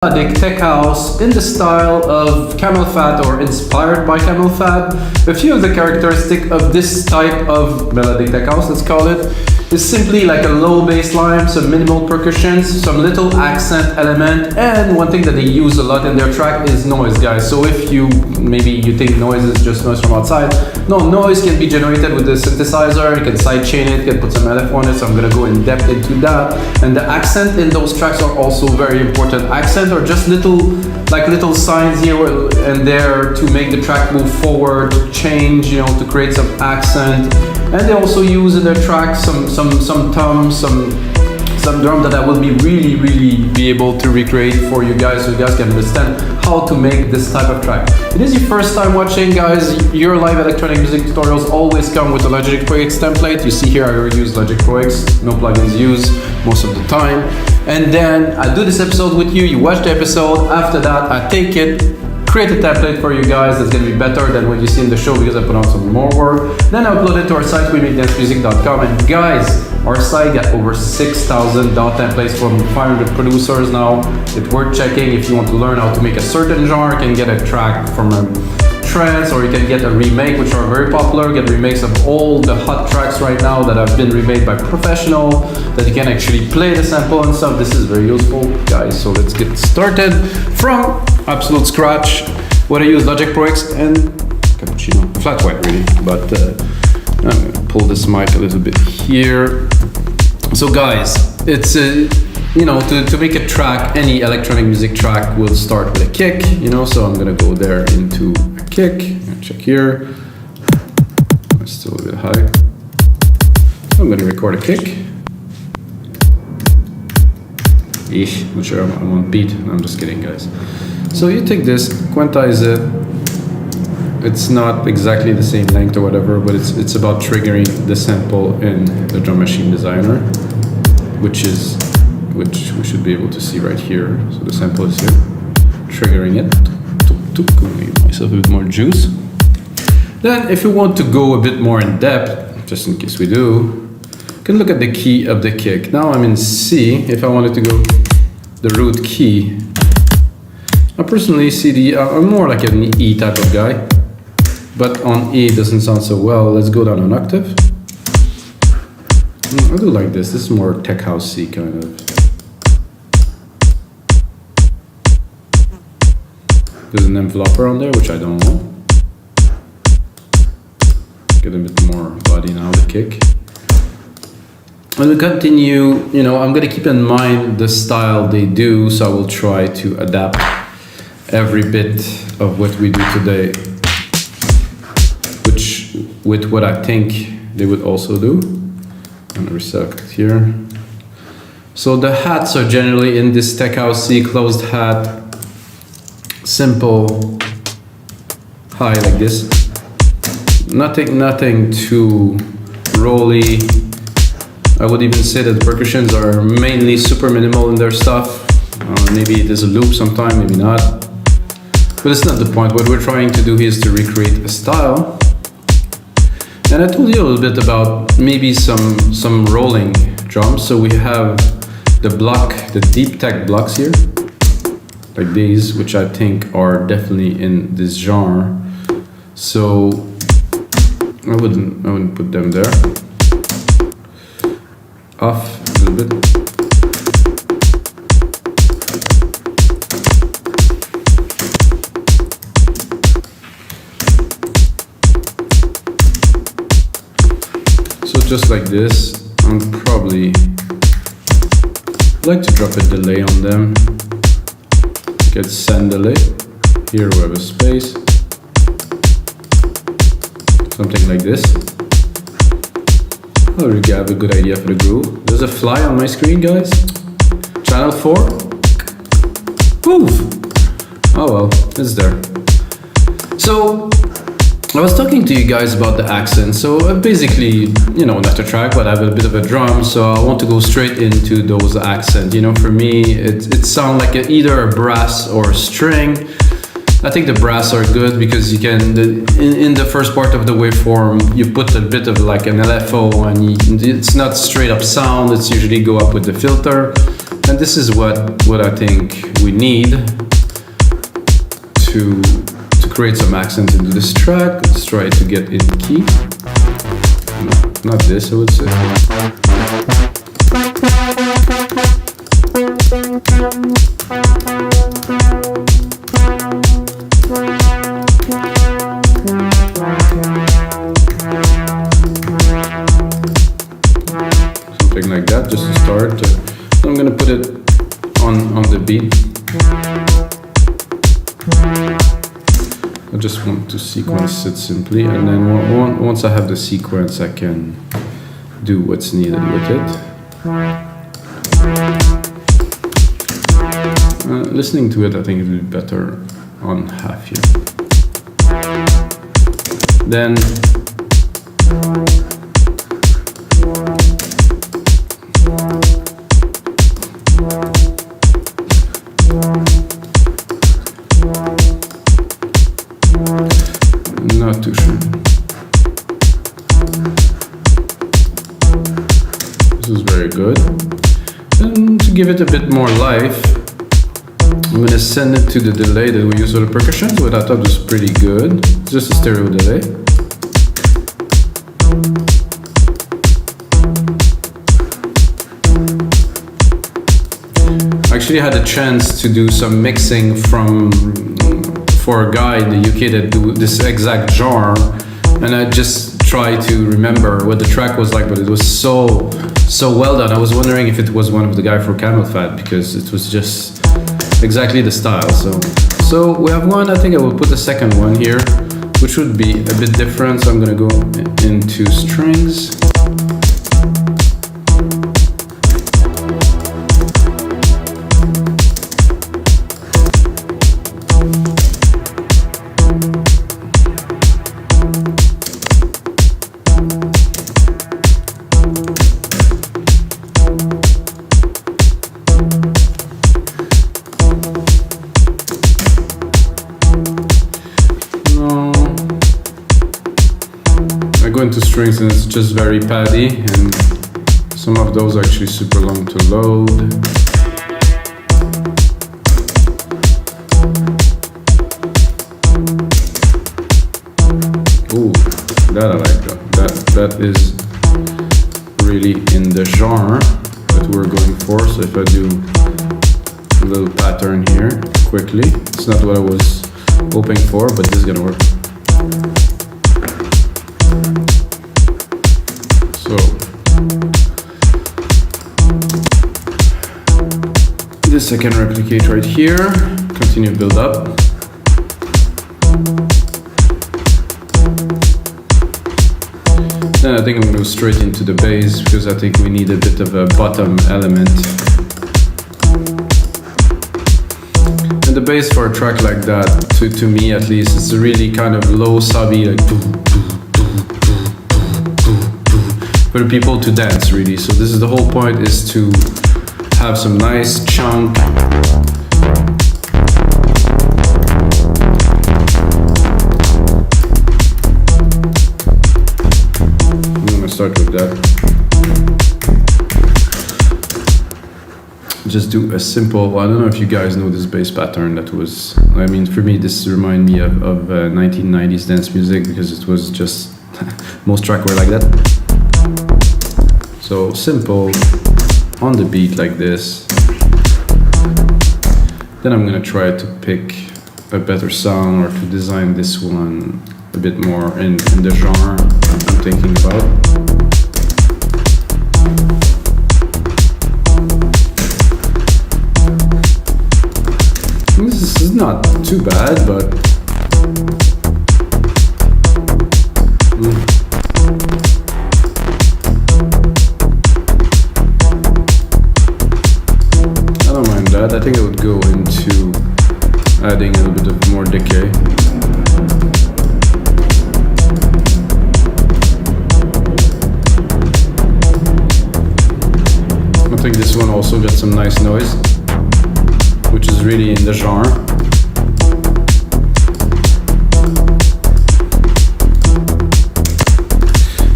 Melodic Tech House in the style of Camelphat or inspired by Camelphat. A few of the characteristics of this type of Melodic Tech House, let's call it, is simply like a low bass line, some minimal percussions, some little accent element, and one thing that they use a lot in their track is noise, guys. So if maybe you think noise is just noise from outside, no, noise can be generated with the synthesizer. You can sidechain it, you can put some LF on it, so I'm gonna go in depth into that. And the accent in those tracks are also very important. Accent are just little signs here and there to make the track move forward, change, to create some accent. And they also use in their tracks some toms, some drum that I will be really be able to recreate for you guys, so you guys can understand how to make this type of track. If it is your first time watching, guys, your live electronic music tutorials always come with a Logic Pro X template. You see here I already use Logic Pro X, no plugins used most of the time. And then I do this episode with you, you watch the episode, after that I take it, create a template for you guys that's going to be better than what you see in the show because I put on some more work. Then I upload it to our site, weMakeDanceMusic.com, and guys, our site got over 6,000 DAW templates from 500 producers now. It's worth checking if you want to learn how to make a certain genre. You can get a track from a trance, or you can get a remake, which are very popular. Get remakes of all the hot tracks right now that have been remade by professional, that you can actually play the sample and stuff. This is very useful, guys. So let's get started from absolute scratch. What I use, Logic Pro X and cappuccino, flat white really, but I'm gonna pull this mic a little bit here. So guys, it's to make a track, any electronic music track will start with a kick, so I'm gonna go there into a kick. Check here, it's still a bit high. So I'm gonna record a kick. Not sure I'm on beat. No, I'm just kidding, guys. So you take this, quantize it. It's not exactly the same length or whatever, but it's about triggering the sample in the Drum Machine Designer, which we should be able to see right here. So the sample is here, triggering it. Give myself a bit more juice. Then if you want to go a bit more in depth, just in case we do, you can look at the key of the kick. Now I'm in C. If I wanted to go the root key, I personally see I'm more like an E type of guy, but on E it doesn't sound so well. Let's go down an octave. I do like this. This is more tech house-y kind of. There's an enveloper on there, which I don't want. Get a bit more body now, the kick. And we'll continue, I'm gonna keep in mind the style they do, so I will try to adapt every bit of what we do today, with what I think they would also do. I'm gonna reselect here. So the hats are generally in this tech house C, closed hat, simple, high like this. Nothing too rolly. I would even say that the percussions are mainly super minimal in their stuff. Maybe there's a loop sometime, maybe not. But it's not the point. What we're trying to do here is to recreate a style. And I told you a little bit about maybe some rolling drums. So we have the deep tech blocks here, like these, which I think are definitely in this genre. So I wouldn't put them there. Off a little bit. So just like this, I'm probably like to drop a delay on them. Get send delay. Here we have a space. Something like this. I already have a good idea for the groove. There's a fly on my screen, guys. Channel 4. Poof! Oh well, it's there. So I was talking to you guys about the accent. So basically, not a track, but I have a bit of a drum, so I want to go straight into those accents. For me, it sounds like either a brass or a string. I think the brass are good because you can, in the first part of the waveform, you put a bit of like an LFO, and it's not straight up sound, it's usually go up with the filter. And this is what I think we need to create some accent into this track. Let's try to get in key. No, not this, I would say. Something like that, just to start. So I'm gonna put it on the beat. I just want to sequence it simply, and then once I have the sequence, I can do what's needed with it. Listening to it, I think it would be better on half here. Then not too sure. This is very good. And to give it a bit more life, I'm gonna send it to the delay that we use for the percussions, which I thought was pretty good. It's just a stereo delay. I actually had a chance to do some mixing for a guy in the UK that do this exact genre, and I just tried to remember what the track was like, but it was so well done. I was wondering if it was one of the guy for Camelphat, because it was just exactly the style. So we have one. I think I will put a second one here, which would be a bit different. So I'm gonna go into strings. Into strings, and it's just very paddy, and some of those are actually super long to load. Ooh, that I like that. That is really in the genre that we're going for. So if I do a little pattern here quickly, it's not what I was hoping for, but this is gonna work. So this I can replicate right here, continue build up. Then I think I'm going to go straight into the bass, because I think we need a bit of a bottom element. And the bass for a track like that, to me at least, it's really kind of low subby, like for the people to dance, really. So this is the whole point, is to have some nice chunk. I'm gonna start with that. Just do a simple, I don't know if you guys know this bass pattern that was, I mean, for me this reminds me of 1990s dance music, because it was just, most tracks were like that. So simple, on the beat like this. Then I'm gonna try to pick a better sound, or to design this one a bit more in the genre I'm thinking about. This is not too bad, but I think I would go into adding a little bit of more decay. I think this one also got some nice noise, which is really in the genre.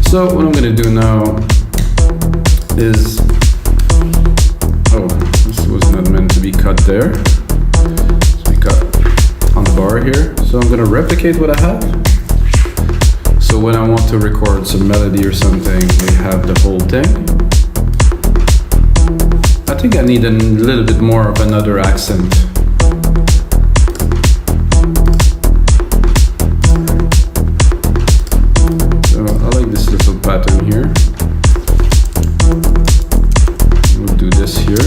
So what I'm gonna do now is, cut there. So we cut on the bar here. So I'm gonna replicate what I have. So when I want to record some melody or something, we have the whole thing. I think I need a little bit more of another accent. So I like this little pattern here. We'll do this here.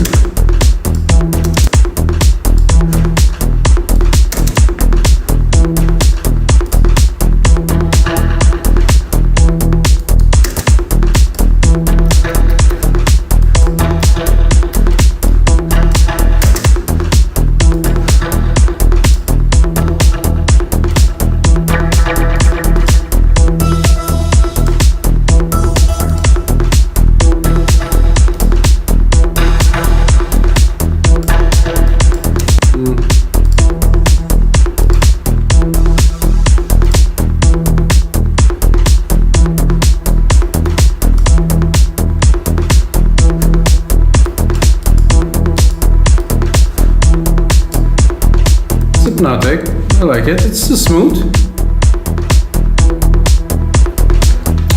Hypnotic. I like it. It's so smooth.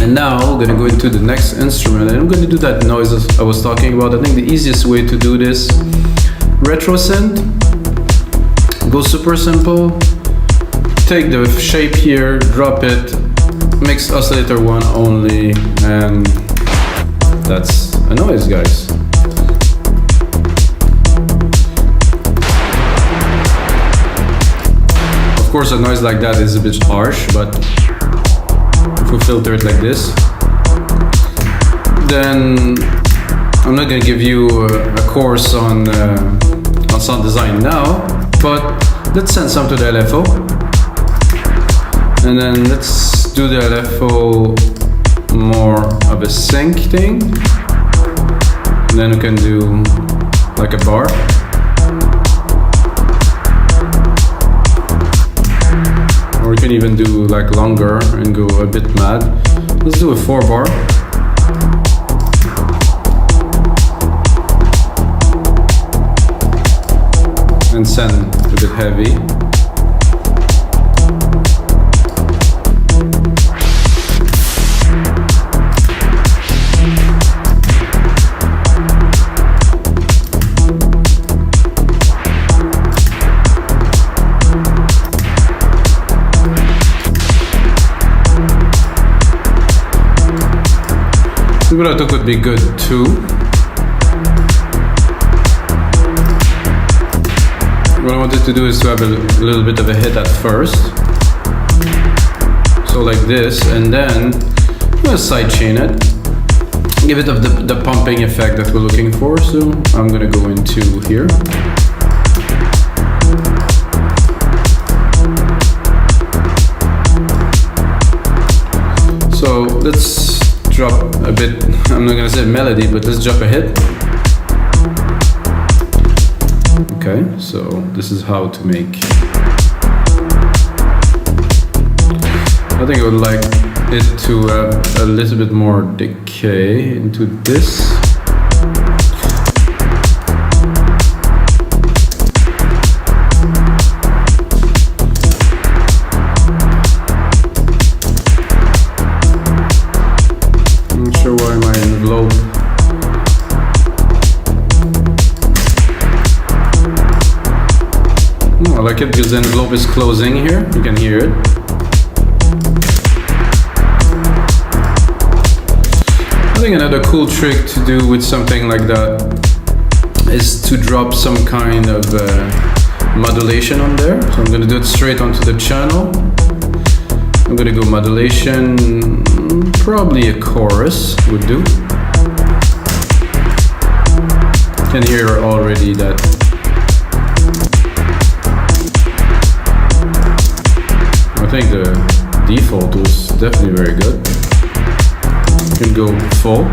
And now we're gonna go into the next instrument, and I'm gonna do that noise I was talking about. I think the easiest way to do this, retro synth, go super simple, take the shape here, drop it, mix oscillator 1 only, and that's a noise, guys. Of course, a noise like that is a bit harsh, but if we filter it like this, then I'm not going to give you a course on sound design now, but let's send some to the LFO, and then let's do the LFO more of a sync thing, and then we can do like a bar. Or we can even do like longer and go a bit mad. Let's do a 4 bar. And send a bit heavy. Vibrato could be good too. What I wanted to do is to have a little bit of a hit at first. So like this, and then I'm gonna sidechain it. Give it the pumping effect that we're looking for. So I'm gonna go into here. So let's drop a bit, I'm not gonna say melody, but let's drop a hit. Okay, so this is how to make. I think I would like it to a little bit more decay into this. I like it because the envelope is closing here, you can hear it. I think another cool trick to do with something like that is to drop some kind of modulation on there. So I'm going to do it straight onto the channel. I'm going to go modulation, probably a chorus would do. You can hear already that I think the default was definitely very good. You can go full.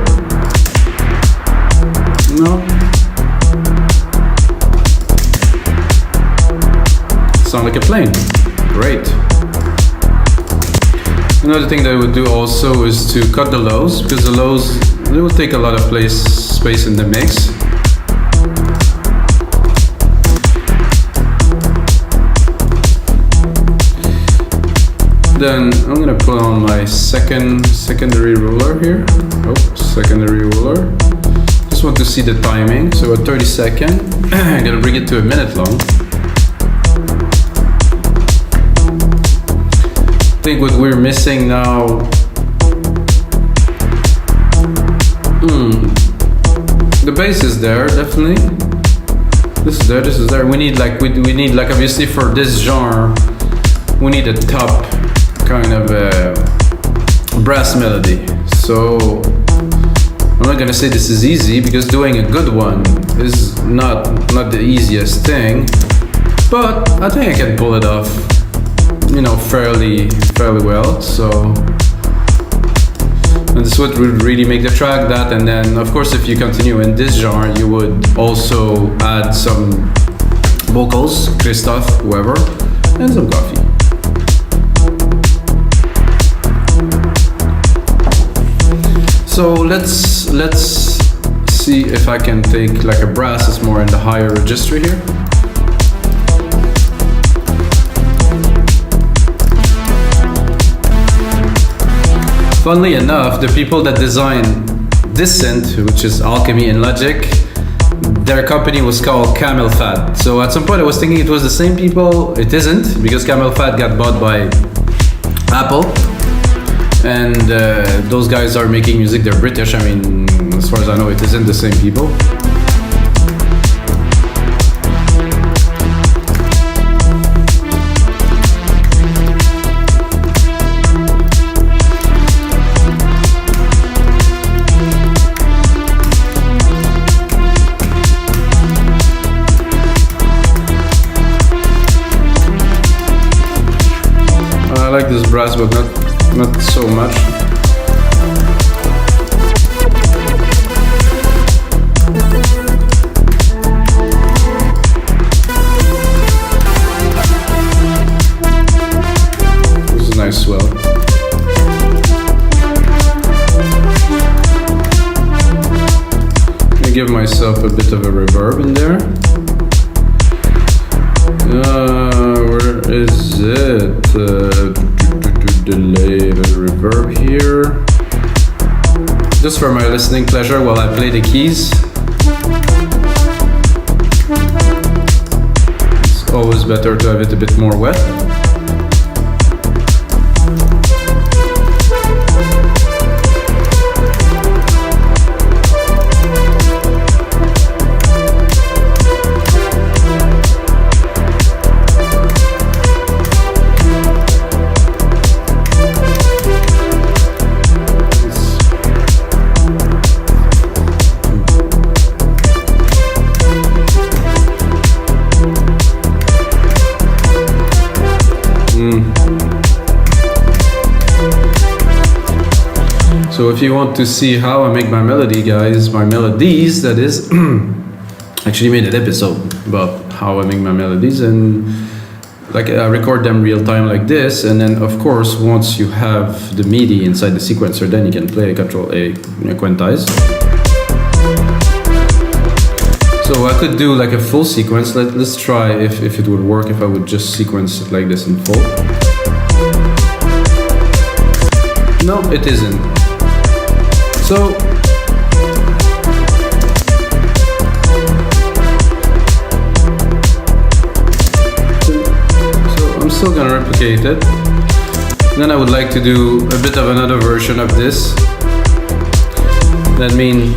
No. Sound like a plane. Great. Another thing that I would do also is to cut the lows, because the lows, they will take a lot of space in the mix. Then I'm gonna put on my secondary ruler here. Oh, secondary ruler. Just want to see the timing. So at 30 seconds, I'm gonna bring it to a minute long. I think what we're missing now. The bass is there, definitely. This is there, this is there. We need like obviously for this genre, we need a top kind of brass melody. So I'm not gonna say this is easy because doing a good one is not the easiest thing, but I think I can pull it off, you know, fairly well. So and this would really make the track that, and then of course if you continue in this genre, you would also add some vocals, Christoph, whoever, and some coffee. So let's see if I can take like a brass is more in the higher register here. Funnily enough, the people that designed this synth, which is Alchemy and Logic, their company was called Camelphat. So at some point I was thinking it was the same people. It isn't, because Camelphat got bought by Apple. And those guys are making music, they're British. I mean, as far as I know, it isn't the same people. I like this brass, but not so much. This is a nice swell. I'm gonna give myself a bit of a reverb in there. Where is it? Delay the reverb here. Just for my listening pleasure while I play the keys. It's always better to have it a bit more wet. So if you want to see how I make my melody, guys, my melodies, that is, actually made an episode about how I make my melodies, and like I record them real time like this, and then of course once you have the MIDI inside the sequencer, then you can play Control A, quantize. So I could do like a full sequence. Let's try if it would work if I would just sequence it like this in full. No, it isn't. So I'm still gonna replicate it. Then I would like to do a bit of another version of this. That means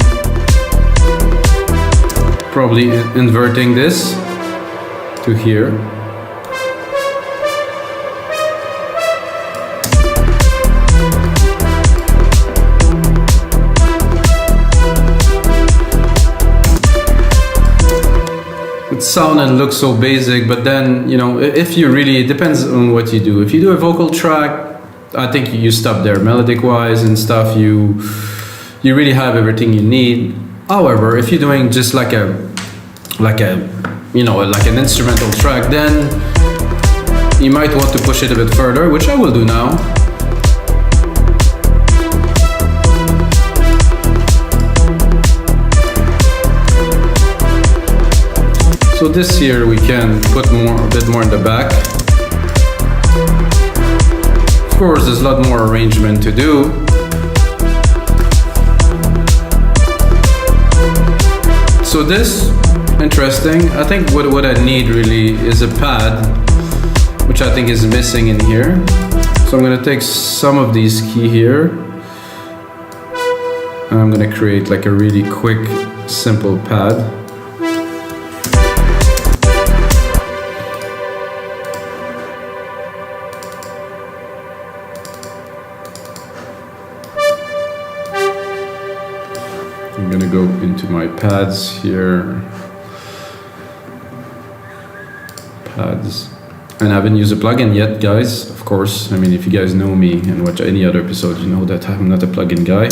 probably inverting this to here. It sounds and looks so basic, but then, you know, if you really, it depends on what you do. If you do a vocal track, I think you stop there, melodic wise and stuff, you really have everything you need. However, if you're doing just like a you know, like an instrumental track, then you might want to push it a bit further, which I will do now. So this here we can put a bit more in the back course, there's a lot more arrangement to do. So this, interesting. I think what I need really is a pad, which I think is missing in here. So I'm gonna take some of these keys here, and I'm gonna create like a really quick, simple pad. I'm gonna go into my pads here. Pads. And I haven't used a plugin yet, guys, of course. I mean, if you guys know me and watch any other episode, you know that I'm not a plugin guy.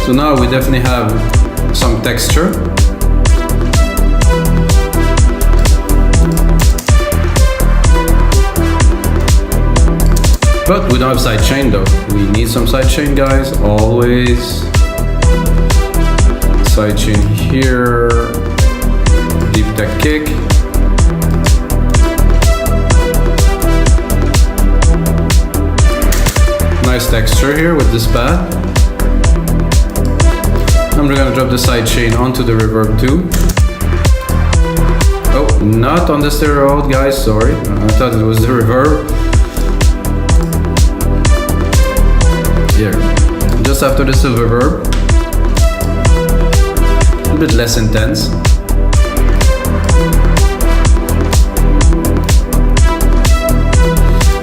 So now we definitely have some texture. But we don't have sidechain though. We need some sidechain, guys, always. Sidechain here, deep tech kick. Nice texture here with this pad. I'm gonna drop the sidechain onto the reverb too. Oh, not on the stereo out, guys, sorry. I thought it was the reverb. Here, just after the silver verb, a bit less intense.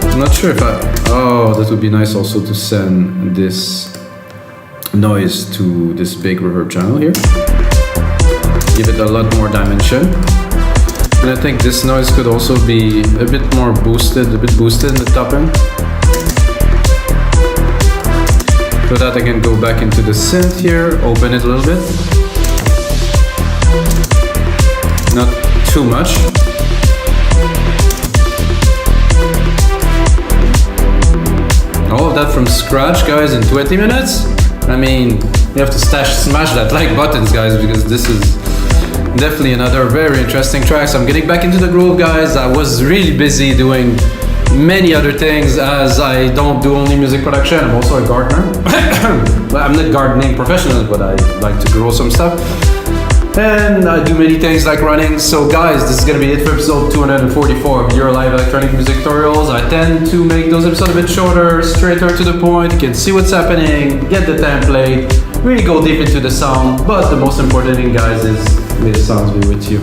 I'm not sure if oh, that would be nice also to send this noise to this big reverb channel here. Give it a lot more dimension. And I think this noise could also be a bit more boosted, in the top end. So that I can go back into the synth here, open it a little bit. Not too much. All of that from scratch, guys, in 20 minutes? I mean, you have to smash that like buttons, guys, because this is definitely another very interesting track. So I'm getting back into the groove, guys. I was really busy doing many other things, as I don't do only music production, I'm also a gardener. Well, I'm not gardening professional, but I like to grow some stuff. And I do many things like running. So guys, this is gonna be it for episode 244 of Your Live Electronic Music Tutorials. I tend to make those episodes a bit shorter, straighter to the point. You can see what's happening, get the template, really go deep into the sound. But the most important thing, guys, is may the sounds be with you.